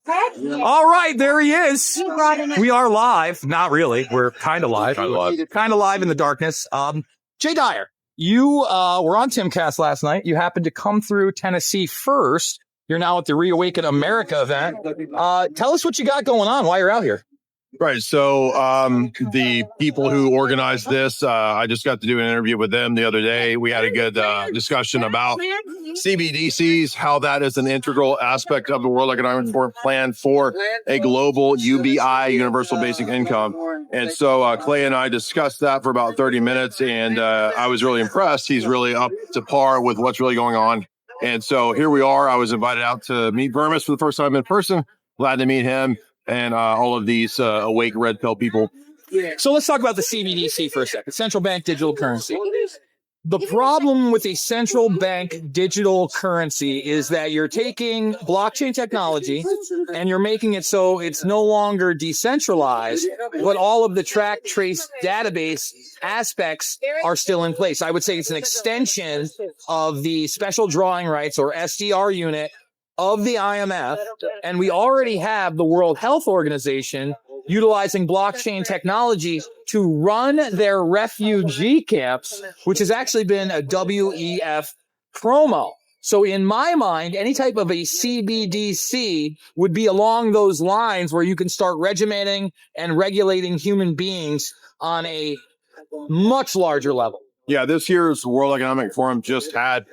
All right, there he is. We are live. Not really. We're kind of live. Kind of live in the darkness. Jay Dyer, you were on Timcast last night. You happened to come through Tennessee first. You're now at the Reawakened America event. Tell us what you got going on while you're out here. Right. So the people who organized this, I just got to do an interview with them the other day. We had a good discussion about CBDCs, how that is an integral aspect of the World Economic Forum plan for a global UBI, Universal Basic Income. And so Clay and I discussed that for about 30 minutes, and I was really impressed. He's really up to par with what's really going on. And so here we are. I was invited out to meet Bermas for the first time in person. Glad to meet him. And all of these awake red pill people. So let's talk about the CBDC for a second, Central Bank Digital Currency. The problem with a central bank digital currency is that you're taking blockchain technology and you're making it so it's no longer decentralized, but all of the track trace database aspects are still in place. I would say it's an extension of the special drawing rights or SDR unit of the IMF, and we already have the World Health Organization utilizing blockchain technology to run their refugee camps, which has actually been a WEF promo. So in my mind, any type of a CBDC would be along those lines where you can start regimenting and regulating human beings on a much larger level. Yeah, this year's World Economic Forum just had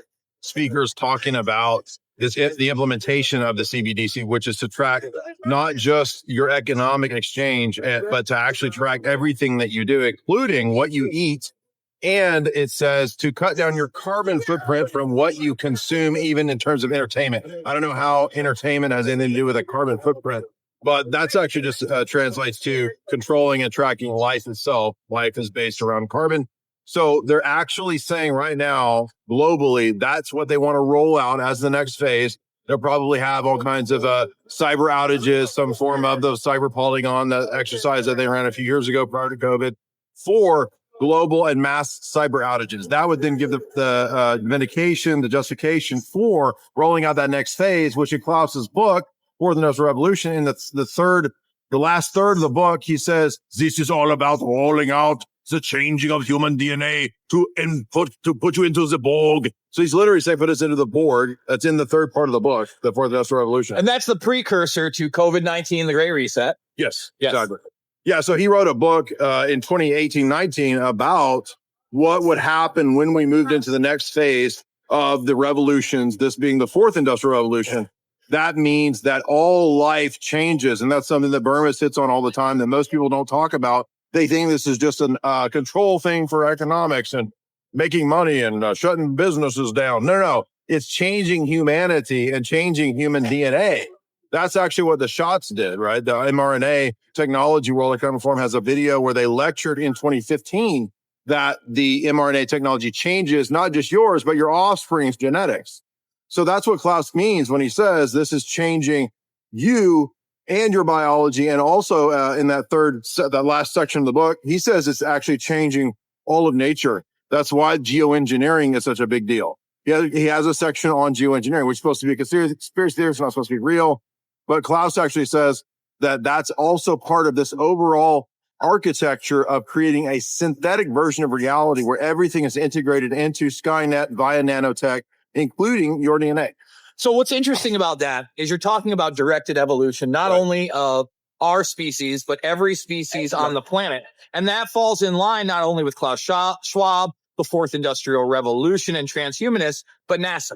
speakers talking about the implementation of the CBDC, which is to track not just your economic exchange, but to actually track everything that you do, including what you eat. And it says to cut down your carbon footprint from what you consume, even in terms of entertainment. I don't know how entertainment has anything to do with a carbon footprint, but that's actually just translates to controlling and tracking life itself. Life is based around carbon. So they're actually saying right now, globally, that's what they want to roll out as the next phase. They'll probably have all kinds of cyber outages, some form of the cyber polygon, that exercise that they ran a few years ago prior to COVID, for global and mass cyber outages. That would then give the vindication, the justification for rolling out that next phase, which in Klaus's book, Fourth Industrial Revolution, in the last third of the book, he says, this is all about rolling out the changing of human DNA to put you into the Borg. So he's literally saying, put us into the Borg. That's in the third part of the book, the Fourth Industrial Revolution. And that's the precursor to COVID-19, the Great Reset. Yes, exactly. Yeah, so he wrote a book in 2018-19 about what would happen when we moved into the next phase of the revolutions, this being the Fourth Industrial Revolution. That means that all life changes. And that's something that Bermas hits on all the time that most people don't talk about. They think this is just a control thing for economics and making money and shutting businesses down. No. It's changing humanity and changing human DNA. That's actually what the shots did, right? The mRNA technology World Economic Forum has a video where they lectured in 2015 that the mRNA technology changes not just yours, but your offspring's genetics. So that's what Klaus means when he says this is changing you and your biology. And also in that last section of the book, he says it's actually changing all of nature. That's why geoengineering is such a big deal. He has a section on geoengineering, which is supposed to be a conspiracy theory. It's not supposed to be real. But Klaus actually says that that's also part of this overall architecture of creating a synthetic version of reality where everything is integrated into Skynet via nanotech, including your DNA. So what's interesting about that is you're talking about directed evolution, not only of our species, but every species on the planet. And that falls in line not only with Klaus Schwab, the Fourth Industrial Revolution, and transhumanists, but NASA.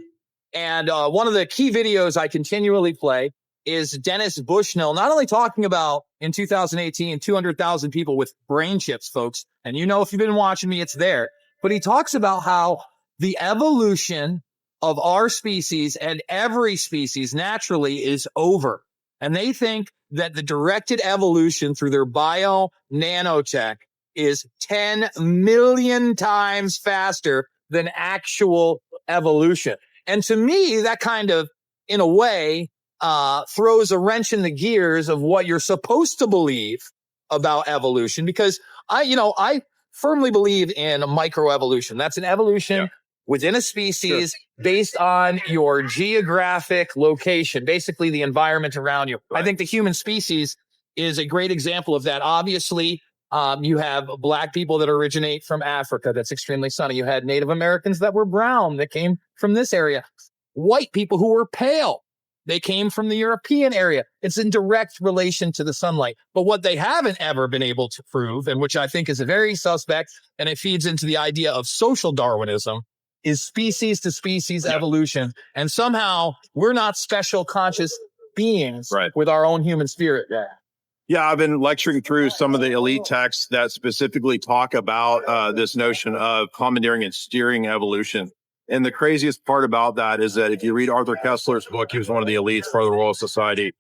And one of the key videos I continually play is Dennis Bushnell, not only talking about in 2018, 200,000 people with brain chips, folks. And you know, if you've been watching me, it's there. But he talks about how the evolution of our species and every species naturally is over. And they think that the directed evolution through their bio nanotech is 10 million times faster than actual evolution. And to me, that kind of, in a way, throws a wrench in the gears of what you're supposed to believe about evolution, because I firmly believe in microevolution. That's an evolution within a species based on your geographic location, basically the environment around you. I think the human species is a great example of that. Obviously, you have black people that originate from Africa. That's extremely sunny. You had Native Americans that were brown that came from this area. White people who were pale. They came from the European area. It's in direct relation to the sunlight. But what they haven't ever been able to prove, and which I think is very suspect, and it feeds into the idea of social Darwinism, is species to species evolution. And somehow we're not special conscious beings with our own human spirit. Yeah, I've been lecturing through some of the elite texts that specifically talk about this notion of commandeering and steering evolution. And the craziest part about that is that if you read Arthur Kessler's book, he was one of the elites for the Royal Society,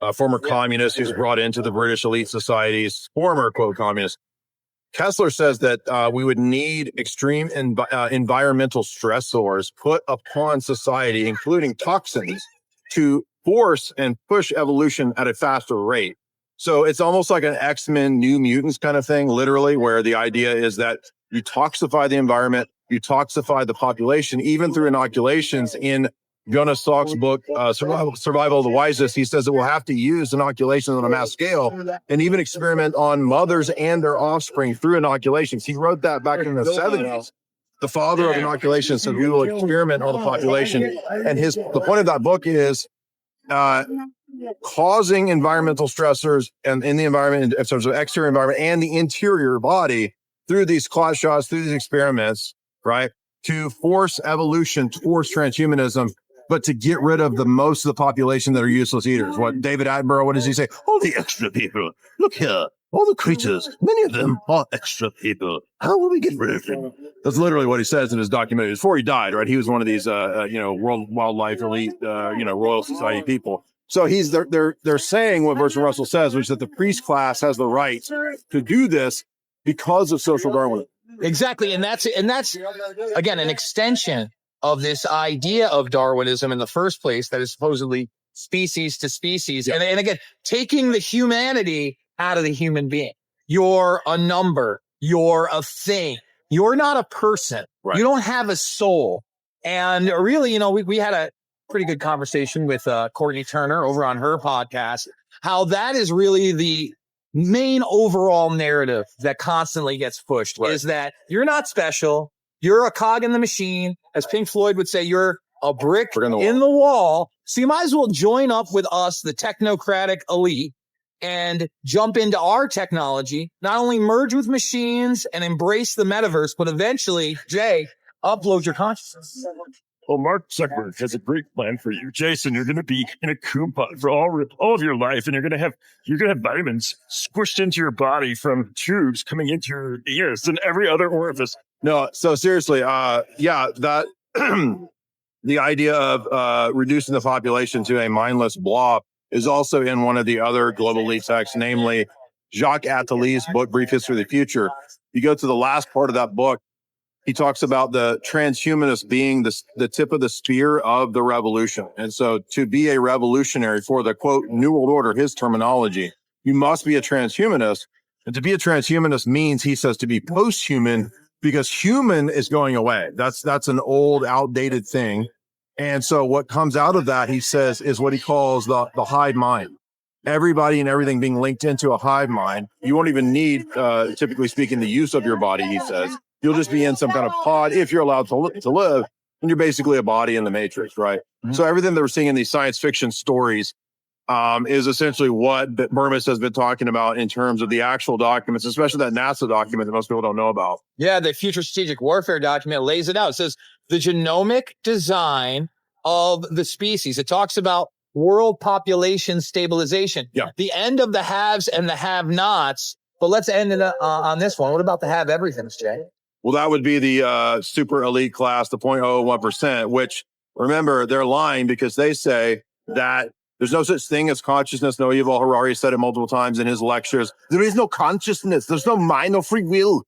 a former communist who's brought into the British elite societies, former quote communist. Kessler says that we would need extreme environmental stressors put upon society, including toxins, to force and push evolution at a faster rate. So it's almost like an X-Men New Mutants kind of thing, literally, where the idea is that you toxify the environment, you toxify the population, even through inoculations. In Jonas Salk's book, Survival of the Wisest, he says that we'll have to use inoculations on a mass scale and even experiment on mothers and their offspring through inoculations. He wrote that back in the 70s. The father of inoculation said we will experiment on the population. And the point of that book is causing environmental stressors and in the environment, in terms of exterior environment and the interior body through these clot shots, through these experiments, right? To force evolution towards transhumanism, but to get rid of the most of the population that are useless eaters. What David Attenborough, what does he say? All the extra people. Look here. All the creatures, many of them are extra people. How will we get rid of them? That's literally what he says in his documentary. Before he died, right? He was one of these, world wildlife elite, Royal Society people. So they're saying what Bertrand Russell says, which is that the priest class has the right to do this because of social Darwinism. Exactly. And that's again, an extension of this idea of Darwinism in the first place, that is supposedly species to species. Yeah. And again, taking the humanity out of the human being. You're a number. You're a thing. You're not a person. Right. You don't have a soul. And really, we had a pretty good conversation with Courtney Turner over on her podcast, how that is really the main overall narrative that constantly gets pushed, is that you're not special. You're a cog in the machine. As Pink Floyd would say, you're a brick in the wall. So you might as well join up with us, the technocratic elite, and jump into our technology, not only merge with machines and embrace the metaverse, but eventually, Jay, upload your consciousness. Well, Mark Zuckerberg has a great plan for you, Jason. You're going to be in a coupon for all of your life, and you're going to have vitamins squished into your body from tubes coming into your ears and every other orifice. No, so seriously, that the idea of reducing the population to a mindless blob is also in one of the other global elite texts, namely Jacques Attali's book, Brief History of the Future. You go to the last part of that book, he talks about the transhumanist being the tip of the spear of the revolution. And so to be a revolutionary for the, quote, New World Order, his terminology, you must be a transhumanist. And to be a transhumanist means, he says, to be post-human, because human is going away. That's an old, outdated thing. And so what comes out of that, he says, is what he calls the hive mind. Everybody and everything being linked into a hive mind. You won't even need, typically speaking, the use of your body, he says. You'll just be in some kind of pod if you're allowed to live, and you're basically a body in the matrix, right? Mm-hmm. So everything that we're seeing in these science fiction stories is essentially what Bermas has been talking about in terms of the actual documents, especially that NASA document that most people don't know about. Yeah, the Future Strategic Warfare document lays it out. It says the genomic design of the species. It talks about world population stabilization. Yeah. The end of the haves and the have-nots. But let's end it on this one. What about the have-everythings, Jay? Well, that would be the super elite class, the 0.01%, which, remember, they're lying because they say that there's no such thing as consciousness. No, Yuval Harari said it multiple times in his lectures. There is no consciousness. There's no mind, no free will.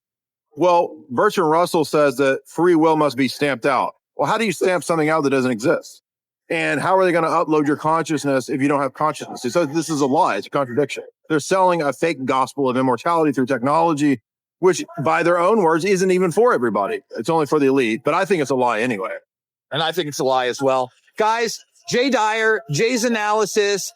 Well, Bertrand Russell says that free will must be stamped out. Well, how do you stamp something out that doesn't exist? And how are they going to upload your consciousness if you don't have consciousness? So this is a lie. It's a contradiction. They're selling a fake gospel of immortality through technology. which by their own words isn't even for everybody. It's only for the elite, but I think it's a lie anyway. And I think it's a lie as well. Guys, Jay Dyer, Jay's analysis,